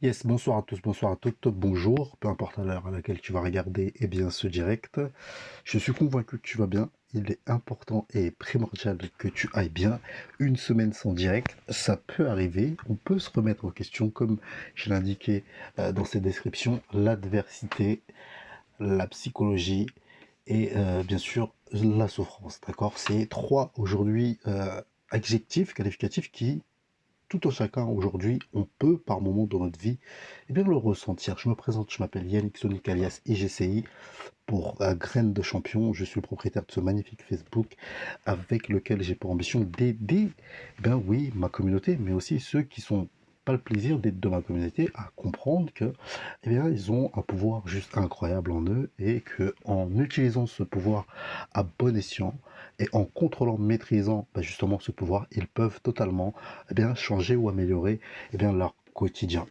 Yes, bonsoir à tous, bonsoir à toutes, bonjour, peu importe à l'heure à laquelle tu vas regarder ce direct. Je suis convaincu que tu vas bien. Il est important et primordial que tu ailles bien. Une semaine sans direct, ça peut arriver. On peut se remettre en question, comme je l'ai indiqué dans cette description, l'adversité, la psychologie et bien sûr la souffrance. D'accord? C'est trois aujourd'hui adjectifs qualificatifs qui tout en chacun aujourd'hui, on peut par moment dans notre vie le ressentir. Je me présente, je m'appelle Yannick Sonic alias IGCI pour Graines de Champion. Je suis le propriétaire de ce magnifique Facebook avec lequel j'ai pour ambition d'aider, oui, ma communauté, mais aussi ceux qui sont pas le plaisir d'être de ma communauté à comprendre que ils ont un pouvoir juste incroyable en eux et que en utilisant ce pouvoir à bon escient et en contrôlant, maîtrisant justement ce pouvoir, ils peuvent totalement changer ou améliorer leur quotidien.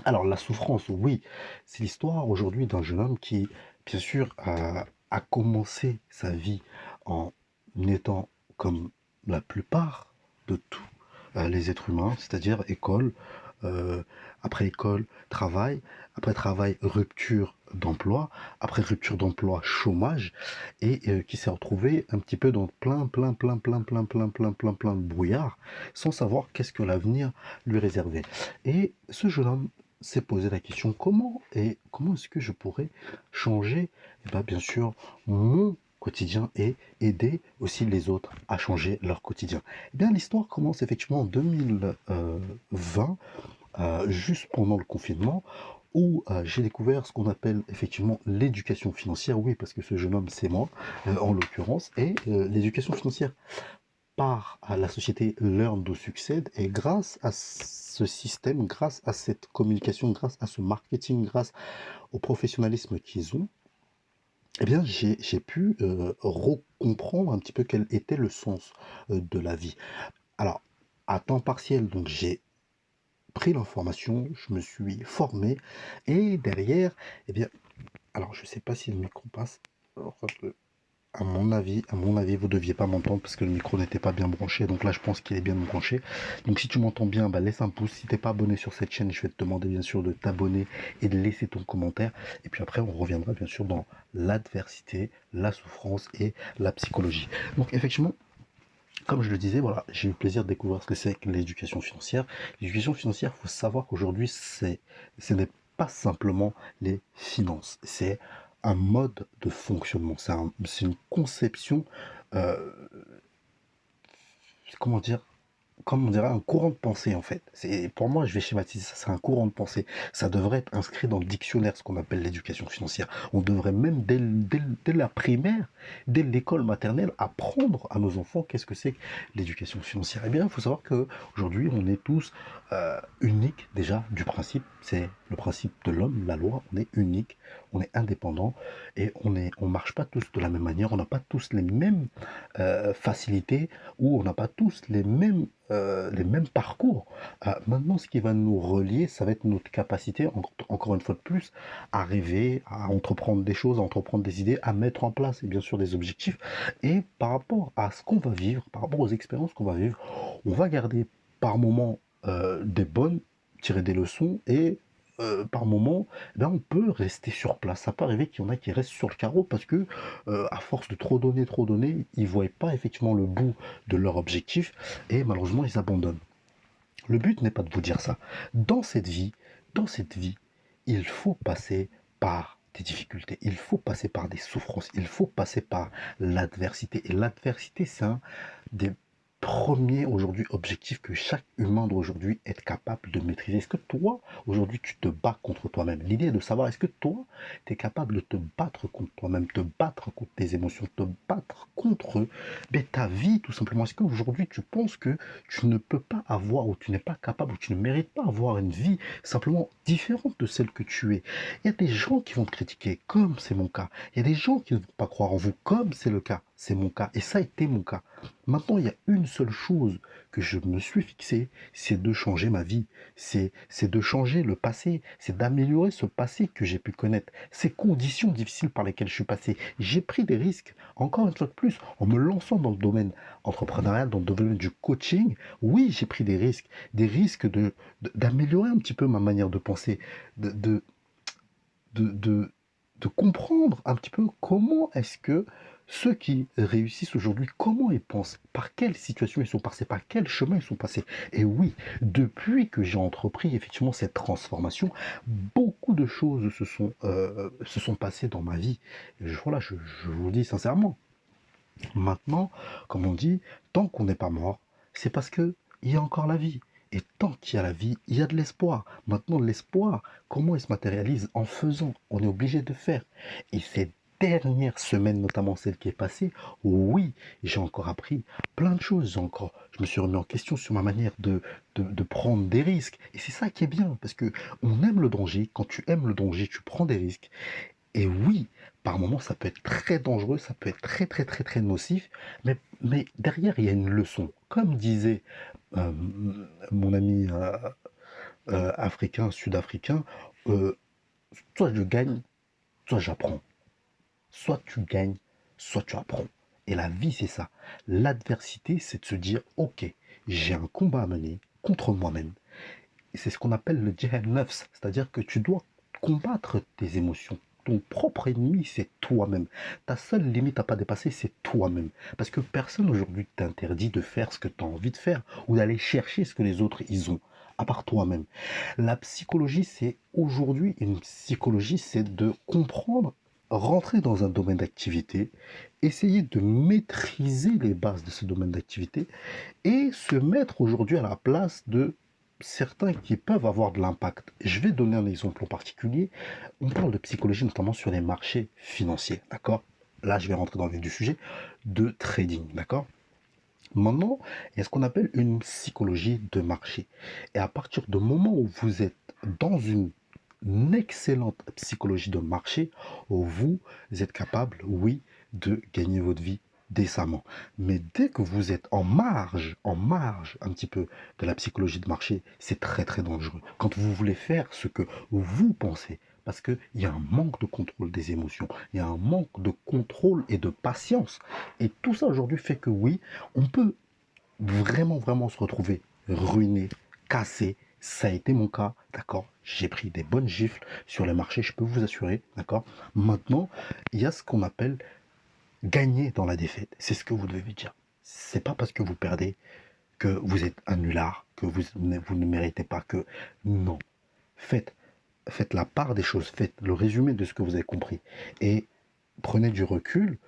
Alors, la souffrance, oui, c'est l'histoire aujourd'hui d'un jeune homme qui, bien sûr, a commencé sa vie en étant comme la plupart de tous les êtres humains, c'est-à-dire école, euh, après école, travail, après travail, rupture d'emploi, après rupture d'emploi, chômage, et qui s'est retrouvé un petit peu dans plein de brouillard, sans savoir qu'est-ce que l'avenir lui réservait. Et ce jeune homme s'est posé la question comment est-ce que je pourrais changer bien sûr mon quotidien et aider aussi les autres à changer leur quotidien. L'histoire commence effectivement en 2020, juste pendant le confinement, où j'ai découvert ce qu'on appelle effectivement l'éducation financière. Oui, parce que ce jeune homme, c'est moi, en l'occurrence, et l'éducation financière par à la société Learn to Succed, et grâce à ce système, grâce à cette communication, grâce à ce marketing, grâce au professionnalisme qu'ils ont, j'ai pu recomprendre un petit peu quel était le sens de la vie. Alors, à temps partiel, donc j'ai pris l'information, je me suis formé, et derrière, alors je sais pas si le micro passe. À mon avis, vous deviez pas m'entendre parce que le micro n'était pas bien branché. Donc là, je pense qu'il est bien branché. Donc si tu m'entends bien, laisse un pouce. Si t'es pas abonné sur cette chaîne, je vais te demander bien sûr de t'abonner et de laisser ton commentaire. Et puis après, on reviendra bien sûr dans l'adversité, la souffrance et la psychologie. Donc effectivement, comme je le disais, voilà, j'ai eu le plaisir de découvrir ce que c'est que l'éducation financière. L'éducation financière, il faut savoir qu'aujourd'hui, ce n'est pas simplement les finances, c'est un mode de fonctionnement, c'est une conception, euh, comment dire, comme on dirait, un courant de pensée en fait. Pour moi, je vais schématiser ça, c'est un courant de pensée. Ça devrait être inscrit dans le dictionnaire, ce qu'on appelle l'éducation financière. On devrait même, dès la primaire, dès l'école maternelle, apprendre à nos enfants qu'est-ce que c'est que l'éducation financière. Eh bien, il faut savoir qu'aujourd'hui, on est tous uniques déjà du principe. C'est le principe de l'homme, la loi. On est unique, on est indépendant et on marche pas tous de la même manière. On n'a pas tous les mêmes facilités ou on n'a pas tous les mêmes parcours. Maintenant, ce qui va nous relier, ça va être notre capacité, encore une fois de plus, à rêver, à entreprendre des choses, à entreprendre des idées, à mettre en place, et bien sûr, des objectifs. Et par rapport à ce qu'on va vivre, par rapport aux expériences qu'on va vivre, on va garder par moments des bonnes, tirer des leçons et par moment, on peut rester sur place. Ça peut arriver qu'il y en a qui restent sur le carreau parce que, à force de trop donner, ils ne voient pas effectivement le bout de leur objectif et malheureusement, ils abandonnent. Le but n'est pas de vous dire ça. Dans cette vie, il faut passer par des difficultés, il faut passer par des souffrances, il faut passer par l'adversité. Et l'adversité, c'est un des premiers aujourd'hui objectifs que chaque humain doit aujourd'hui être capable de maîtriser. Est-ce que toi, aujourd'hui, tu te bats contre toi-même? L'idée est de savoir, est-ce que toi, tu es capable de te battre contre toi-même, te battre contre tes émotions, te battre contre eux, mais ta vie, tout simplement. Est-ce qu'aujourd'hui, tu penses que tu ne peux pas avoir, ou tu n'es pas capable, ou tu ne mérites pas avoir une vie simplement différente de celle que tu es? Il y a des gens qui vont te critiquer, comme c'est mon cas. Il y a des gens qui ne vont pas croire en vous, comme c'est le cas. C'est mon cas. Et ça a été mon cas. Maintenant, il y a une seule chose que je me suis fixé, c'est de changer ma vie. C'est de changer le passé. C'est d'améliorer ce passé que j'ai pu connaître. Ces conditions difficiles par lesquelles je suis passé. J'ai pris des risques, encore une fois de plus, en me lançant dans le domaine entrepreneurial, dans le domaine du coaching. Oui, j'ai pris des risques d'améliorer un petit peu ma manière de penser, de, de, de, de, de comprendre un petit peu comment est-ce que ceux qui réussissent aujourd'hui, comment ils pensent, par quelle situation ils sont passés, par quel chemin ils sont passés. Et oui, depuis que j'ai entrepris effectivement cette transformation, beaucoup de choses se sont passées dans ma vie. Et voilà, je vous le dis sincèrement. Maintenant, comme on dit, tant qu'on n'est pas mort, c'est parce que il y a encore la vie. Et tant qu'il y a la vie, il y a de l'espoir. Maintenant, l'espoir, comment il se matérialise? En faisant. On est obligé de faire. Et ces dernières semaines, notamment celle qui est passée, oui, j'ai encore appris plein de choses. Je me suis remis en question sur ma manière de prendre des risques. Et c'est ça qui est bien, parce que on aime le danger. Quand tu aimes le danger, tu prends des risques. Et oui, par moments, ça peut être très dangereux, ça peut être très, très, très, très nocif, mais derrière, il y a une leçon. Comme disait euh, mon ami africain, sud-africain, euh, soit je gagne, soit j'apprends. Soit tu gagnes, soit tu apprends. Et la vie, c'est ça. L'adversité, c'est de se dire, ok, j'ai un combat à mener contre moi-même. Et c'est ce qu'on appelle le jihad nafs, c'est-à-dire que tu dois combattre tes émotions. Ton propre ennemi, c'est toi-même. Ta seule limite à pas dépasser, c'est toi-même. Parce que personne aujourd'hui t'interdit de faire ce que tu as envie de faire ou d'aller chercher ce que les autres ils ont, à part toi-même. La psychologie, c'est aujourd'hui une psychologie, c'est de comprendre, rentrer dans un domaine d'activité, essayer de maîtriser les bases de ce domaine d'activité et se mettre aujourd'hui à la place de certains qui peuvent avoir de l'impact. Je vais donner un exemple en particulier. On parle de psychologie notamment sur les marchés financiers, d'accord? Là, je vais rentrer dans le vif du sujet de trading, d'accord? Maintenant, il y a ce qu'on appelle une psychologie de marché. Et à partir du moment où vous êtes dans une excellente psychologie de marché, vous êtes capable, oui, de gagner votre vie décemment. Mais dès que vous êtes en marge un petit peu de la psychologie de marché, c'est très très dangereux. Quand vous voulez faire ce que vous pensez, parce qu'il y a un manque de contrôle des émotions, il y a un manque de contrôle et de patience. Et tout ça aujourd'hui fait que oui, on peut vraiment, vraiment se retrouver ruiné, cassé. Ça a été mon cas, d'accord? J'ai pris des bonnes gifles sur les marchés, je peux vous assurer, d'accord? Maintenant, il y a ce qu'on appelle gagner dans la défaite. C'est ce que vous devez dire. C'est pas parce que vous perdez que vous êtes un nulard, que vous ne méritez pas que... Non. Faites, faites la part des choses, faites le résumé de ce que vous avez compris. Et prenez du recul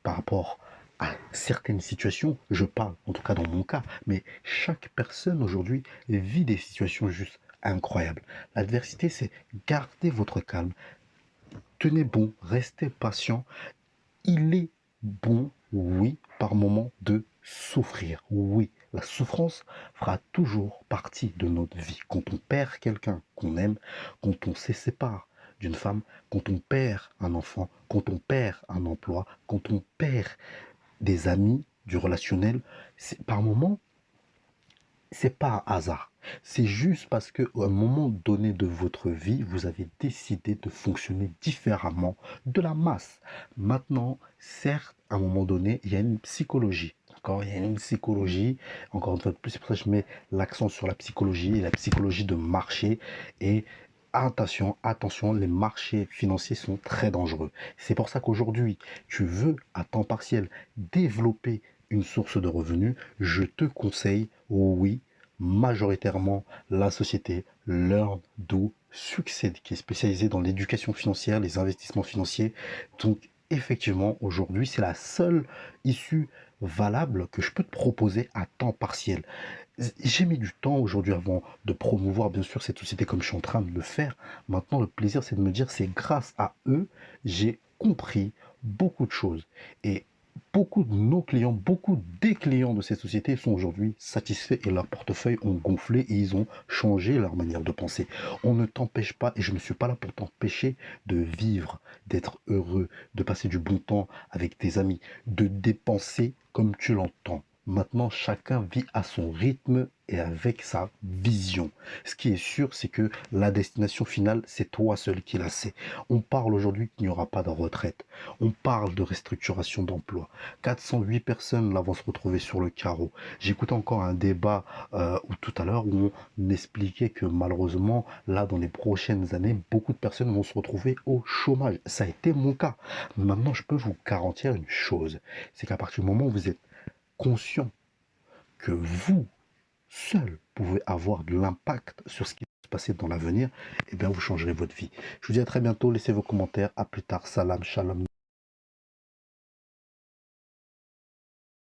par rapport à certaines situations, je parle en tout cas dans mon cas, mais chaque personne aujourd'hui vit des situations juste incroyables. L'adversité, c'est garder votre calme, tenez bon, restez patient. Il est bon, oui, par moment de souffrir. Oui, la souffrance fera toujours partie de notre vie. Quand on perd quelqu'un qu'on aime, quand on se sépare d'une femme, quand on perd un enfant, quand on perd un emploi, quand on perd des amis, du relationnel, par moment, c'est pas un hasard. C'est juste parce qu'à un moment donné de votre vie, vous avez décidé de fonctionner différemment de la masse. Maintenant, certes, à un moment donné, il y a une psychologie. D'accord? Il y a une psychologie. Encore une fois de plus, c'est pour ça que je mets l'accent sur la psychologie et la psychologie de marché. Et attention, attention, les marchés financiers sont très dangereux. C'est pour ça qu'aujourd'hui, tu veux à temps partiel développer une source de revenus, je te conseille, oui, majoritairement la société Learn, Do, Succès, qui est spécialisée dans l'éducation financière, les investissements financiers. Donc, effectivement, aujourd'hui, c'est la seule issue valable que je peux te proposer à temps partiel. J'ai mis du temps aujourd'hui avant de promouvoir, bien sûr, cette société comme je suis en train de le faire. Maintenant, le plaisir, c'est de me dire, c'est grâce à eux, j'ai compris beaucoup de choses. Et beaucoup de nos clients, beaucoup des clients de cette société sont aujourd'hui satisfaits et leurs portefeuilles ont gonflé et ils ont changé leur manière de penser. On ne t'empêche pas, et je ne suis pas là pour t'empêcher de vivre, d'être heureux, de passer du bon temps avec tes amis, de dépenser comme tu l'entends. Maintenant, chacun vit à son rythme et avec sa vision. Ce qui est sûr, c'est que la destination finale, c'est toi seul qui la sais. On parle aujourd'hui qu'il n'y aura pas de retraite. On parle de restructuration d'emploi. 408 personnes là vont se retrouver sur le carreau. J'écoutais encore un débat tout à l'heure où on expliquait que malheureusement, là, dans les prochaines années, beaucoup de personnes vont se retrouver au chômage. Ça a été mon cas. Maintenant, je peux vous garantir une chose, c'est qu'à partir du moment où vous êtes conscient que vous, seul, pouvez avoir de l'impact sur ce qui va se passer dans l'avenir, eh bien, vous changerez votre vie. Je vous dis à très bientôt. Laissez vos commentaires. À plus tard. Salam, shalom.